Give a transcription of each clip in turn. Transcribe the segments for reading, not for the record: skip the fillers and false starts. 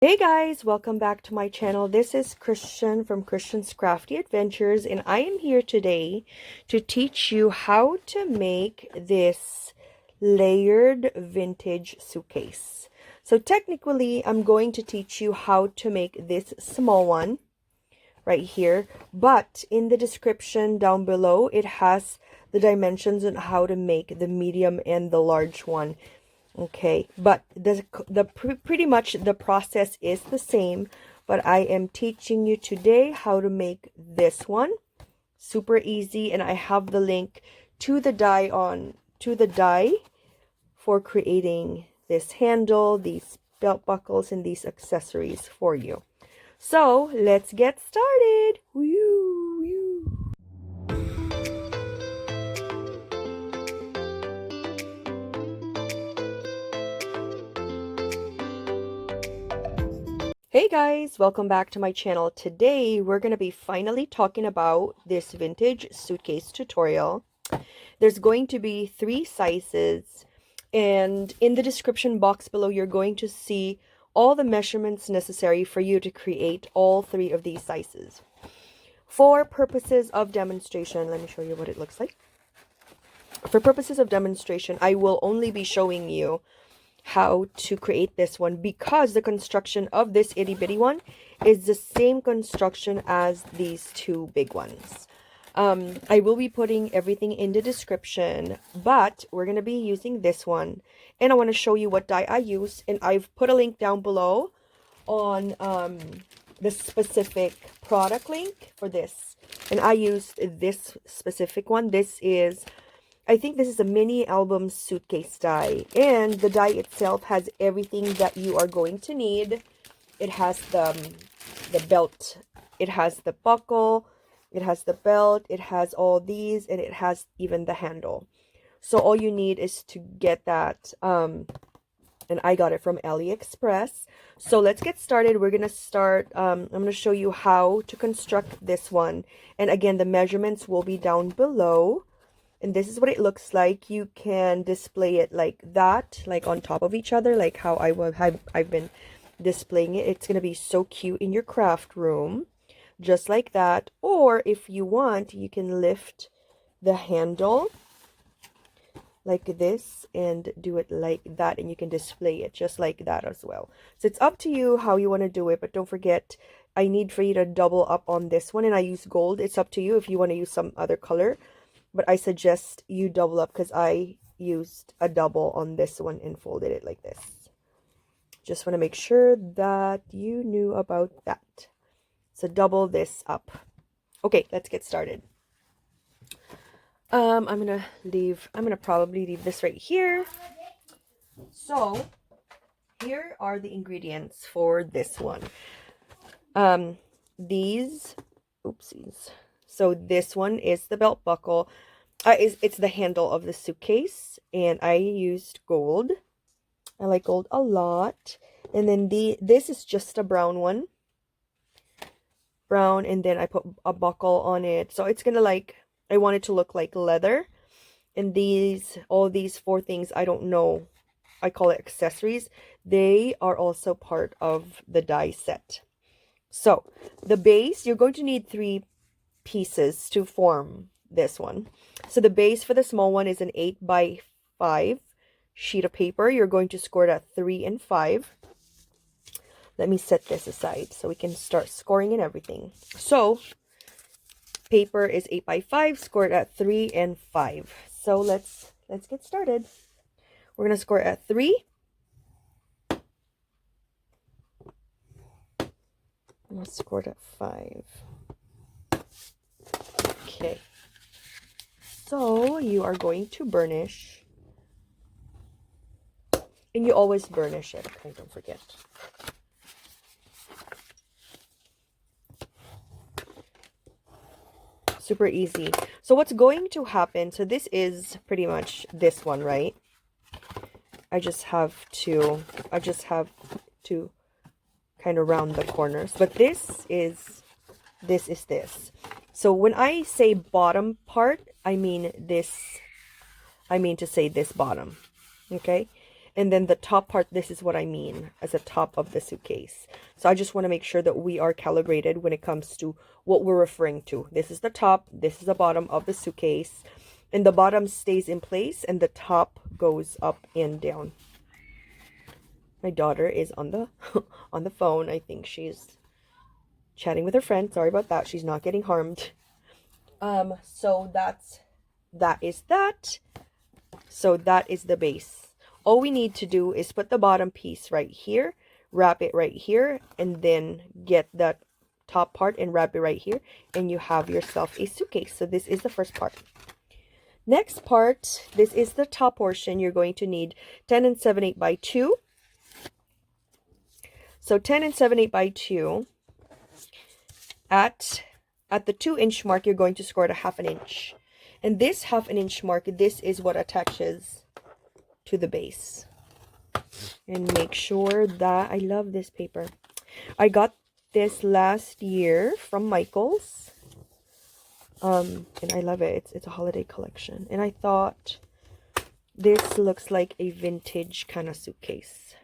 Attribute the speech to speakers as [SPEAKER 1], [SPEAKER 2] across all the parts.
[SPEAKER 1] Hey guys, welcome back to my channel. This is Christian from Christian's Crafty Adventures, and I am here today to teach you how to make this layered vintage suitcase. So technically, I'm going to teach you how to make this small one right here, but in the description down below, it has the dimensions on how to make the medium and the large one. Okay, but pretty much the process is the same, but I am teaching you today how to make this one. Super easy, and I have the link to the die for creating this handle, these belt buckles, and these accessories for you. So let's get started. Woo, woo. Hey guys, welcome back to my channel. Today we're going to be finally talking about this vintage suitcase tutorial. There's going to be 3 sizes, and in the description box below you're going to see all the measurements necessary for you to create all 3 of these sizes. For purposes of demonstration, let me show you what it looks like. For purposes of demonstration, I will only be showing you how to create this one because the construction of this itty bitty one is the same construction as these 2 big ones. I will be putting everything in the description, but we're going to be using this one, and I want to show you what die I use, and I've put a link down below on the specific product link for this, and I used this specific one. I think this is a mini album suitcase die, and the die itself has everything that you are going to need. It has the belt, it has the buckle, it has the belt, it has all these, and it has even the handle. So all you need is to get that, and I got it from AliExpress. So let's get started. We're gonna start. I'm gonna show you how to construct this one, and again, the measurements will be down below. And this is what it looks like. You can display it like that, like on top of each other, like how I've been displaying it. It's going to be so cute in your craft room, just like that. Or if you want, you can lift the handle like this and do it like that, and you can display it just like that as well. So it's up to you how you want to do it, but don't forget, I need for you to double up on this one, and I use gold. It's up to you if you want to use some other color, but I suggest you double up because I used a double on this one and folded it like this. Just want to make sure that you knew about that. So double this up. Okay, let's get started. I'm gonna probably leave this right here. So here are the ingredients for this one. Oopsies. So this one is the belt buckle. It's the handle of the suitcase, and I used gold. I like gold a lot. And then this is just a brown one. Brown, and then I put a buckle on it. So it's gonna I want it to look like leather. And all these 4 things, I don't know, I call it accessories. They are also part of the die set. So the base, you're going to need 3 pieces to form this one. So the base for the small one is an 8x5 sheet of paper. You're going to score it at 3 and 5. Let me set this aside so we can start scoring and everything. So paper is 8x5, scored at 3 and 5. So let's get started. We're going to score it at 3. Let's score it at 5. Okay, so you are going to burnish, and you always burnish it, okay, don't forget. Super easy. So what's going to happen, so this is pretty much this one, right? I just have to kind of round the corners, but this is this. So when I say bottom part, I mean to say this bottom, okay? And then the top part, this is what I mean as the top of the suitcase. So I just want to make sure that we are calibrated when it comes to what we're referring to. This is the top, this is the bottom of the suitcase, and the bottom stays in place and the top goes up and down. My daughter is on the on the phone. I think she's chatting with her friend. Sorry about that. She's not getting harmed. So that is that. So that is the base. All we need to do is put the bottom piece right here, wrap it right here, and then get that top part and wrap it right here, and you have yourself a suitcase. So this is the first part. Next part, this is the top portion. You're going to need 10 and 7/8 by 2. So 10 and 7/8 by 2. At the 2-inch mark, you're going to score it a 1/2 inch. And this 1/2 inch mark, this is what attaches to the base. And make sure that, I love this paper. I got this last year from Michael's. And I love it. It's a holiday collection. And I thought this looks like a vintage kind of suitcase.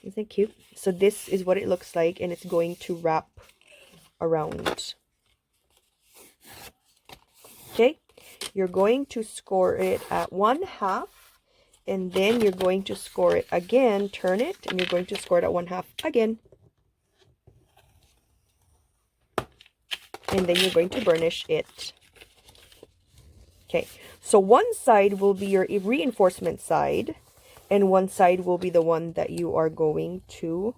[SPEAKER 1] Isn't it cute? So this is what it looks like, and it's going to wrap around. Okay, you're going to score it at 1/2, and then you're going to score it again, turn it, and you're going to score it at 1/2 again. And then you're going to burnish it. Okay, so one side will be your reinforcement side, and one side will be the one that you are going to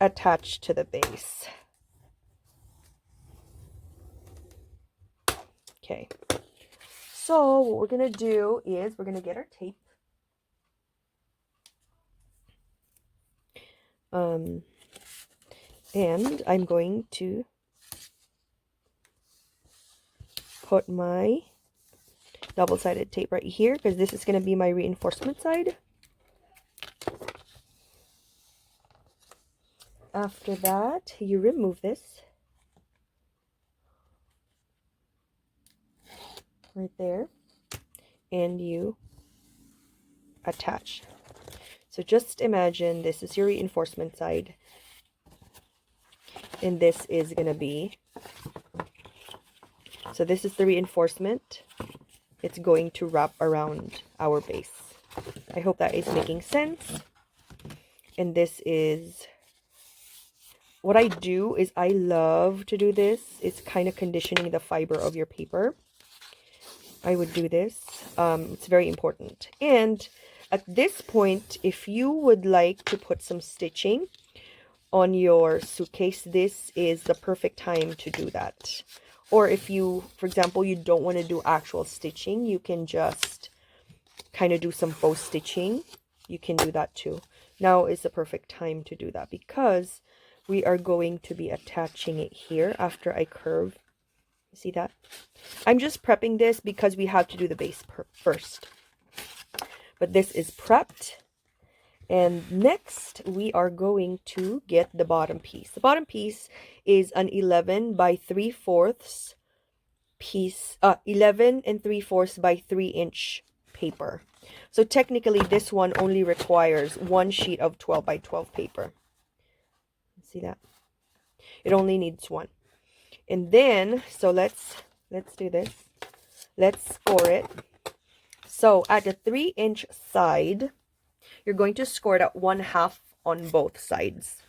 [SPEAKER 1] attach to the base. Okay, so what we're going to do is we're going to get our tape. And I'm going to put my double-sided tape right here, because this is going to be my reinforcement side. After that, you remove this right there, and you attach. So just imagine this is your reinforcement side, and this is going to be, so this is the reinforcement. It's going to wrap around our base. I hope that is making sense. And this is, what I do is I love to do this. It's kind of conditioning the fiber of your paper. I would do this. It's very important. And at this point, if you would like to put some stitching on your suitcase, this is the perfect time to do that. Or if you, for example, you don't want to do actual stitching, you can just kind of do some faux stitching. You can do that too. Now is the perfect time to do that, because we are going to be attaching it here after I curve. See that? I'm just prepping this because we have to do the base first. But this is prepped. And next, we are going to get the bottom piece. The bottom piece is an 11 by 3/4 piece, 11 3/4 by 3-inch paper. So technically, this one only requires one sheet of 12 by 12 paper. See that? It only needs one. And then, so let's do this. Let's score it. So at the 3-inch side, you're going to score it at 1/2 on both sides,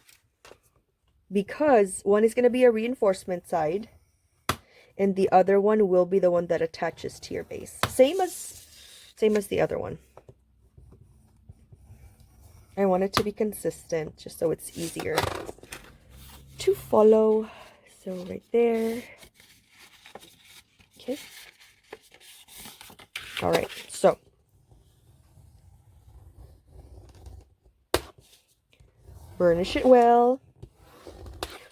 [SPEAKER 1] because one is going to be a reinforcement side and the other one will be the one that attaches to your base. Same as the other one. I want it to be consistent just so it's easier to follow. So right there. Okay. All right. So burnish it well.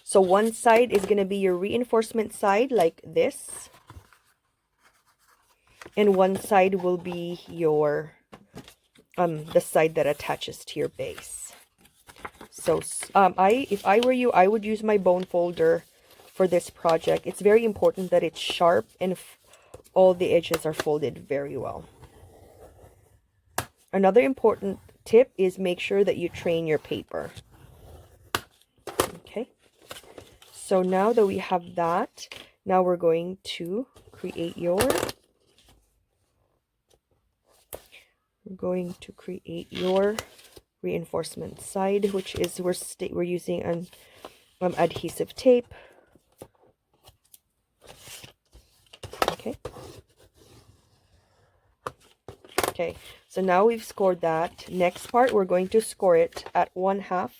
[SPEAKER 1] So one side is going to be your reinforcement side, like this. And one side will be your, the side that attaches to your base. So, if I were you, I would use my bone folder for this project. It's very important that it's sharp and all the edges are folded very well. Another important tip is make sure that you train your paper. Okay, so now that we have that, now we're going to create your reinforcement side, which is we're using an adhesive tape. Okay. Okay, so now we've scored that. Next part, we're going to score it at 1/2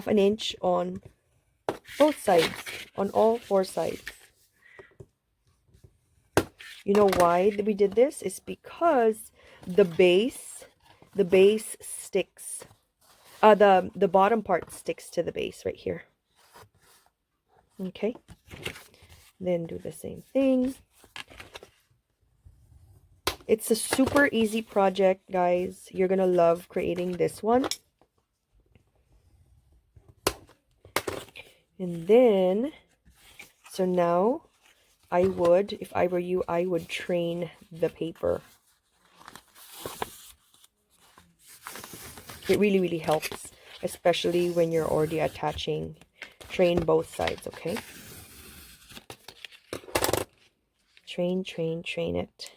[SPEAKER 1] an inch on both sides, on all 4 sides. You know why we did this? It's because the base sticks. The bottom part sticks to the base right here. Okay. Then do the same thing. It's a super easy project, guys. You're gonna love creating this one. And then, so now I would, if I were you, I would train the paper. It really, really helps, especially when you're already attaching. Train both sides, okay? Train, train, train it.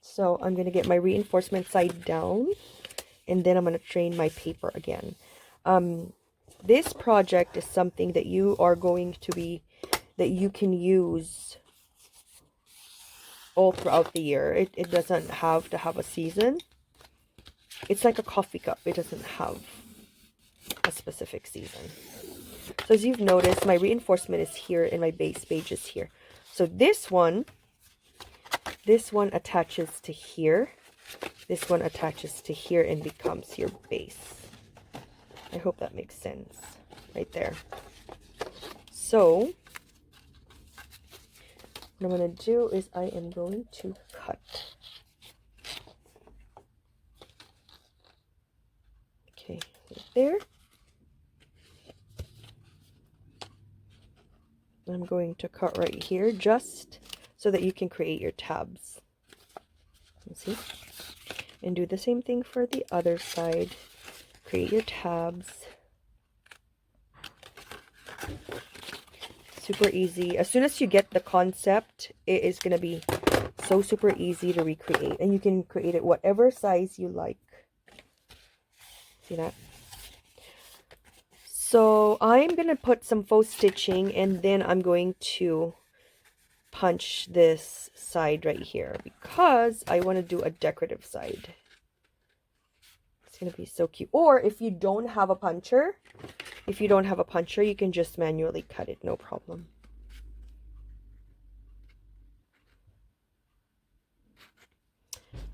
[SPEAKER 1] So I'm going to get my reinforcement side down, and then I'm going to train my paper again. This project is something that you are going to be, that you can use all throughout the year. It doesn't have to have a season. It's like a coffee cup. It doesn't have a specific season. So as you've noticed, my reinforcement is here and my base page is here. So this one attaches to here. This one attaches to here and becomes your base. I hope that makes sense right there. So what I'm going to do is I am going to cut. Okay, right there. I'm going to cut right here just so that you can create your tabs. You see? And do the same thing for the other side. Create your tabs. Super easy. As soon as you get the concept, it is going to be so super easy to recreate. And you can create it whatever size you like. See that? So I'm going to put some faux stitching, and then I'm going to punch this side right here because I want to do a decorative side. It's going to be so cute. Or if you don't have a puncher, you can just manually cut it, no problem.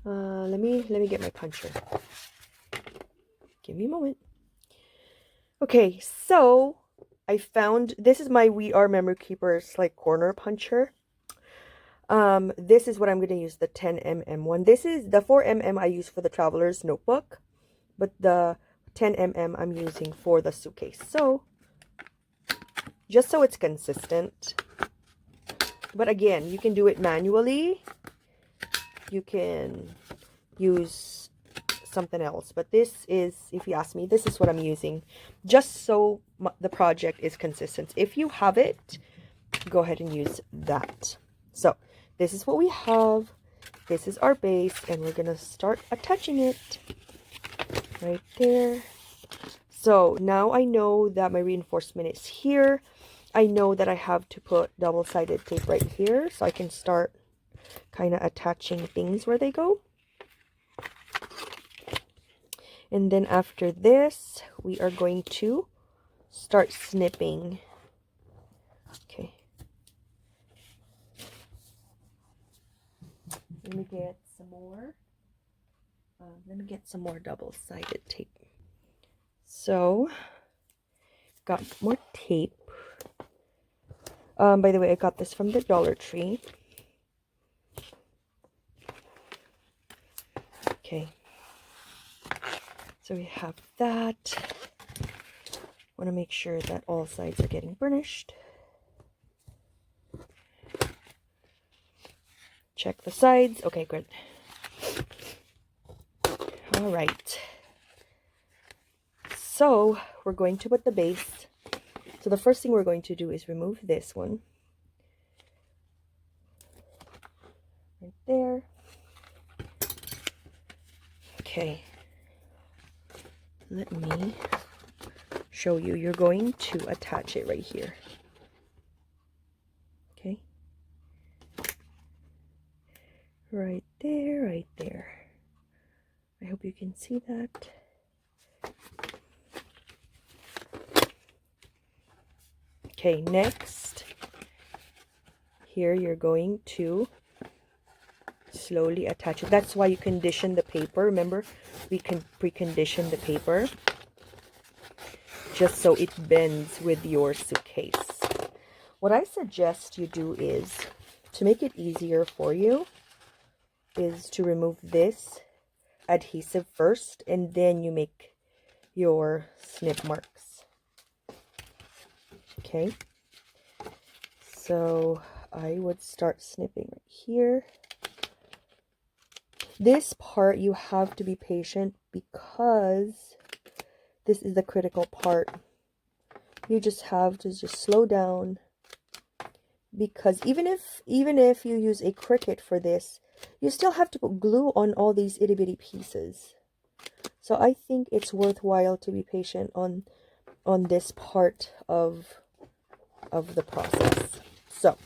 [SPEAKER 1] Let me get my puncher. Give me a moment. Okay, so I found, this is my We Are Memory Keepers like corner puncher. This is what I'm going to use, the 10mm one. This is the 4mm I use for the Traveler's Notebook, but the 10mm I'm using for the Suitcase. So just so it's consistent. But again, you can do it manually. You can use something else, but this is, if you ask me, this is what I'm using just so the project is consistent. If you have it, go ahead and use that. So this is what we have. This is our base, and we're gonna start attaching it right there. So now I know that my reinforcement is here. I know that I have to put double-sided tape right here so I can start kind of attaching things where they go. And then after this, we are going to start snipping. Okay. Let me get some more. Double-sided tape. So, got more tape. By the way, I got this from the Dollar Tree. Okay. So we have that. Want to make sure that all sides are getting burnished. Check the sides. Okay, good. All right. So we're going to put the base. So the first thing we're going to do is remove this one. Right there. Okay. Let me show you. You're going to attach it right here. Okay. Right there, right there. I hope you can see that. Okay, next, here you're going to slowly attach it. That's why you condition the paper. Remember, we can precondition the paper just so it bends with your suitcase. What I suggest you do is, to make it easier for you, is to remove this adhesive first, and then you make your snip marks. Okay, so I would start snipping right here. This part you have to be patient because this is the critical part. You just have to just slow down, because even if you use a Cricut for this, you still have to put glue on all these itty bitty pieces. So I think it's worthwhile to be patient on this part of the process. So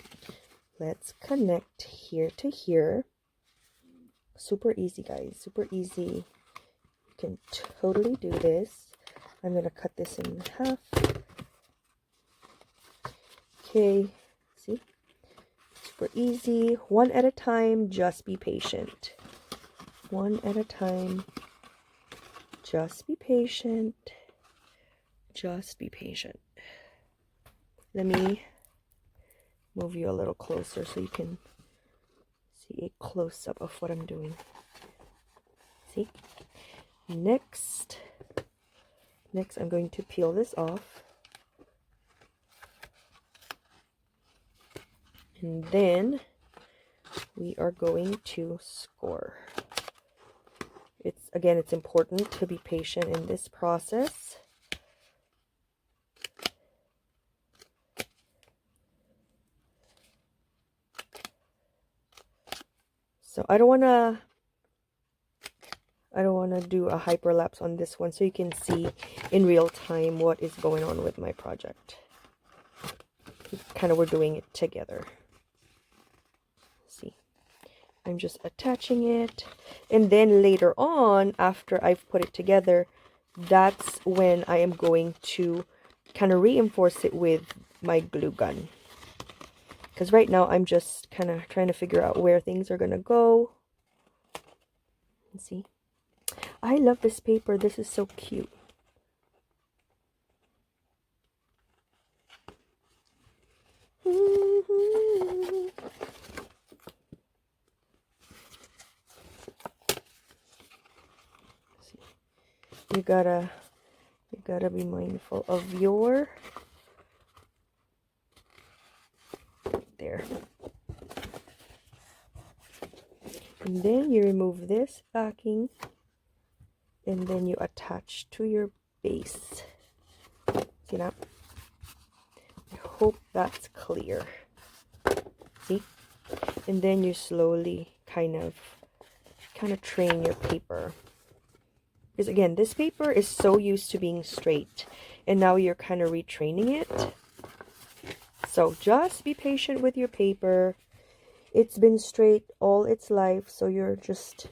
[SPEAKER 1] let's connect here to here. Super easy, guys, super easy. You can totally do this. I'm gonna cut this in half. Okay, see, super easy. One at a time. Just be patient. One at a time. Just be patient. Just be patient. Let me move you a little closer so you can see a close-up of what I'm doing. See? Next I'm going to peel this off. And then we are going to score. It's important to be patient in this process. So I don't want to do a hyperlapse on this one so you can see in real time what is going on with my project. We're doing it together. See, I'm just attaching it, and then later on, after I've put it together, that's when I am going to kind of reinforce it with my glue gun. Because right now I'm just kind of trying to figure out where things are going to go. Let's see. I love this paper. This is so cute. You gotta be mindful of your there. And then you remove this backing, and then you attach to your base. See that? I hope that's clear. See? And then you slowly kind of train your paper. Because again, this paper is so used to being straight, and now you're kind of retraining it. So just be patient with your paper. It's been straight all its life, so you're just,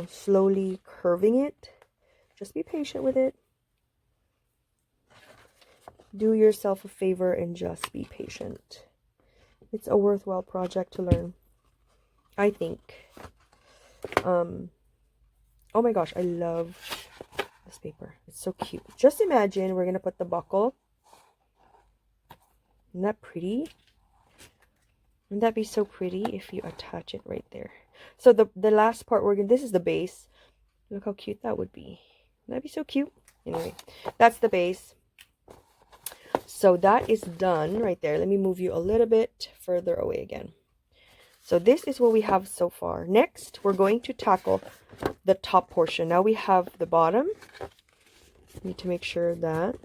[SPEAKER 1] slowly curving it. Just be patient with it. Do yourself a favor and just be patient. It's a worthwhile project to learn, I think. Oh my gosh, I love this paper. It's so cute. Just imagine we're going to put the buckle. Isn't that pretty? Wouldn't that be so pretty if you attach it right there? So the last part this is the base. Look how cute that would be. Wouldn't that be so cute? Anyway, that's the base. So that is done right there. Let me move you a little bit further away again. So this is what we have so far. Next, we're going to tackle the top portion. Now we have the bottom. Need to make sure that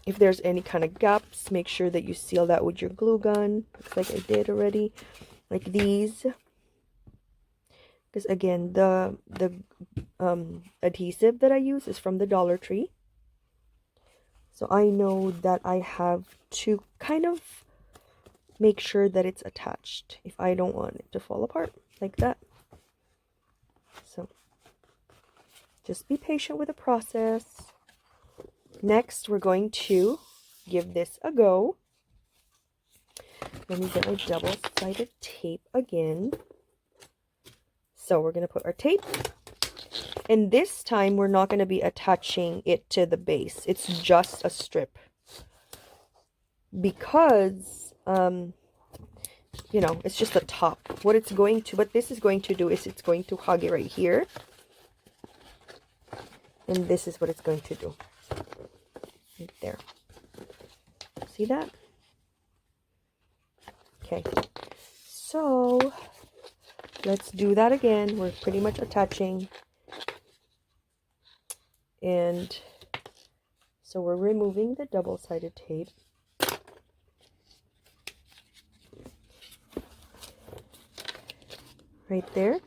[SPEAKER 1] if there's any kind of gaps, make sure that you seal that with your glue gun. Looks like I did already. Like these. Because again, the adhesive that I use is from the Dollar Tree. So I know that I have to kind of make sure that it's attached if I don't want it to fall apart like that. So just be patient with the process. Next, we're going to give this a go. Let me get my double-sided tape again. So we're going to put our tape. And this time, we're not going to be attaching it to the base. It's just a strip. Because, you know, it's just the top. What this is going to do is it's going to hug it right here. And this is what it's going to do. Right there. See that? Okay. So, let's do that again. We're pretty much attaching. And so we're removing the double-sided tape. Right there.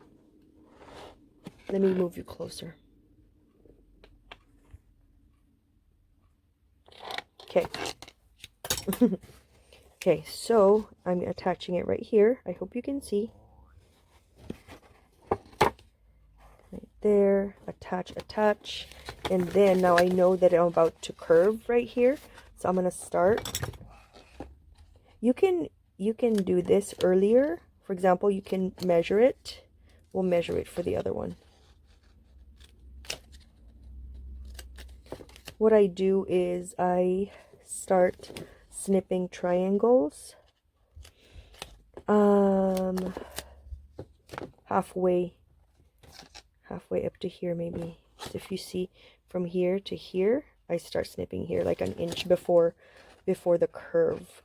[SPEAKER 1] Let me move you closer. Okay. Okay, so I'm attaching it right here. I hope you can see. Right there. Attach, attach. And then now I know that I'm about to curve right here. So I'm going to start. You can do this earlier. For example, you can measure it. We'll measure it for the other one. What I do is I start snipping triangles halfway up to here maybe. So if you see from here to here, I start snipping here like an inch before the curve,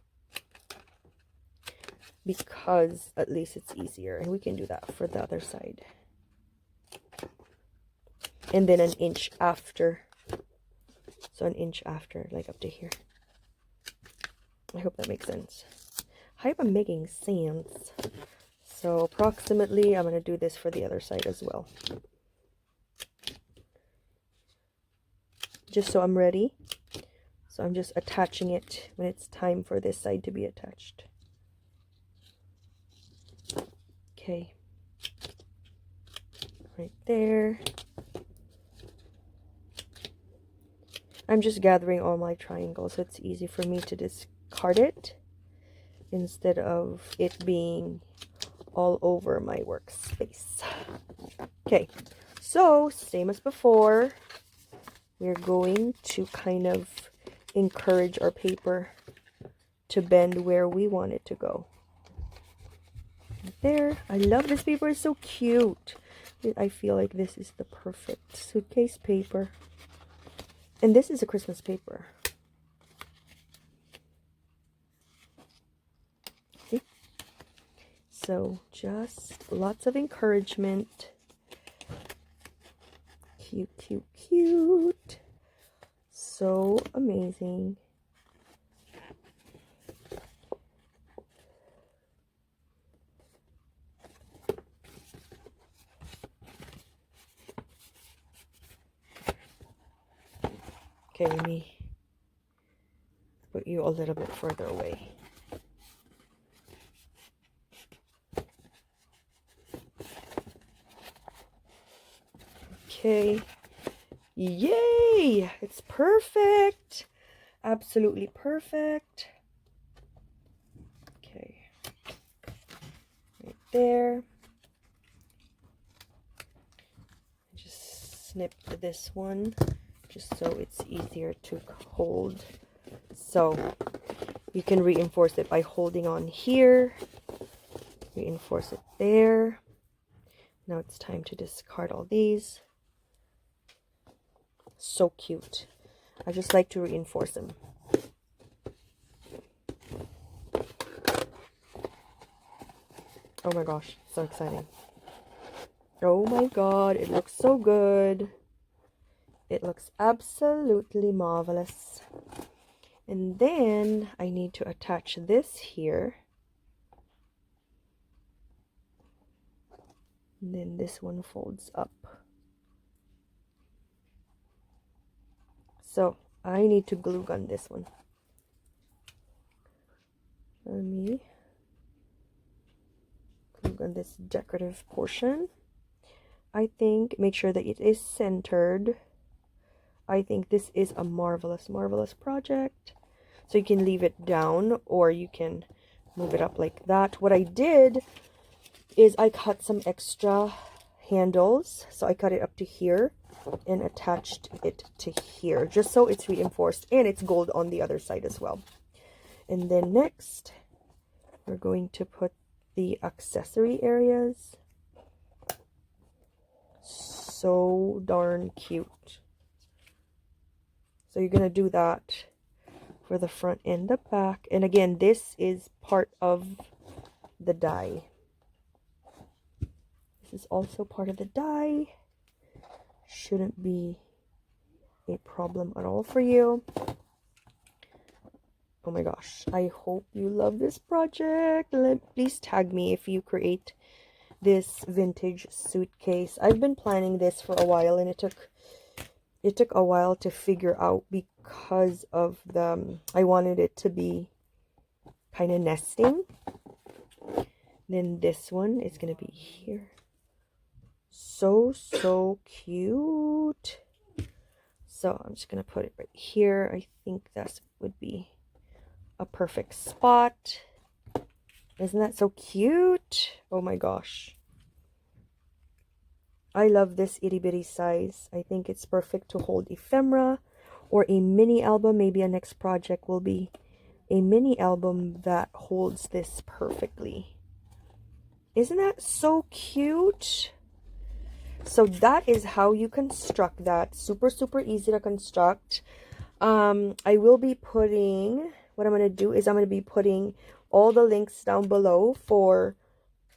[SPEAKER 1] because at least it's easier. And we can do that for the other side. And then an inch after. So an inch after, like up to here. I hope that makes sense. I hope I'm making sense. So approximately, I'm going to do this for the other side as well. Just so I'm ready. So I'm just attaching it when it's time for this side to be attached. Okay. Right there. I'm just gathering all my triangles so it's easy for me to discard it instead of it being all over my workspace. Okay, so same as before, we're going to kind of encourage our paper to bend where we want it to go. Right there. I love this paper. It's so cute. I feel like this is the perfect suitcase paper. And this is a Christmas paper. See? So just lots of encouragement. Cute, cute, cute. So amazing. Okay, let me put you a little bit further away. Okay. Yay! It's perfect. Absolutely perfect. Okay. Right there. Just snip this one just so it's easier to hold. So you can reinforce it by holding on here. Reinforce it there. Now it's time to discard all these. So cute. I just like to reinforce them. Oh my gosh, so exciting. Oh my god, it looks so good. It looks absolutely marvelous. And then I need to attach this here. And then this one folds up. So I need to glue gun this one. Let me glue gun this decorative portion. I think, make sure that it is centered. I think this is a marvelous, marvelous project. So you can leave it down or you can move it up like that. What I did is I cut some extra handles. So I cut it up to here and attached it to here, just so it's reinforced, and it's gold on the other side as well. And then next, we're going to put the accessory areas. So darn cute. So you're going to do that for the front and the back. And again, this is part of the die. This is also part of the die. Shouldn't be a problem at all for you. Oh my gosh, I hope you love this project. Please tag me if you create this vintage suitcase. I've been planning this for a while, and it took a while to figure out because of I wanted it to be kind of nesting. Then this one is going to be here. So cute. So I'm just going to put it right here. I think that would be a perfect spot. Isn't that so cute? Oh my gosh. I love this itty bitty size. I think it's perfect to hold ephemera or a mini album. Maybe a next project will be a mini album that holds this perfectly. Isn't that so cute? So that is how you construct that. Super easy to construct. I will be putting, what I'm going to do is I'm going to be putting all the links down below for,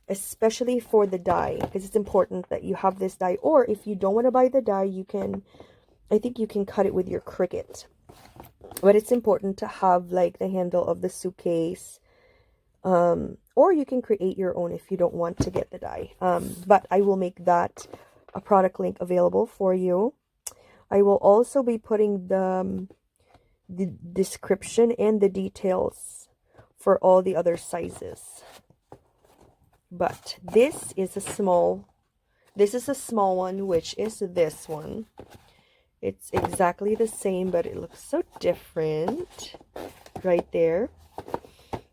[SPEAKER 1] especially for the die, because it's important that you have this die. Or if you don't want to buy the die, you can, I think you can cut it with your Cricut. But it's important to have like the handle of the suitcase. Or you can create your own if you don't want to get the die. But I will make that a product link available for you. I will also be putting the description and the details for all the other sizes. But this is a small one, which is this one. It's exactly the same, but it looks so different right there.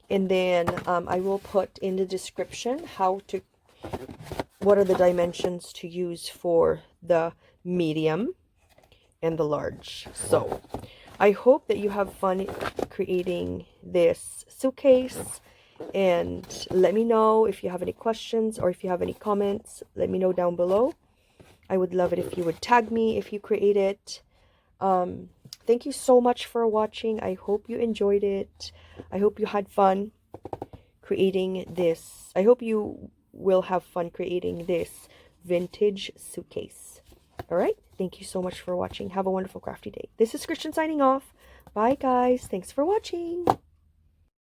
[SPEAKER 1] And then I will put in the description what are the dimensions to use for the medium and the large. So I hope that you have fun creating this suitcase, and let me know if you have any questions or if you have any comments. Let me know down below. I would love it if you would tag me if you create it. Thank you so much for watching. I hope you enjoyed it. I hope you had fun creating this. I hope you will have fun creating this vintage suitcase. All right. Thank you so much for watching. Have a wonderful crafty day. This is Christian signing off. Bye, guys. Thanks for watching.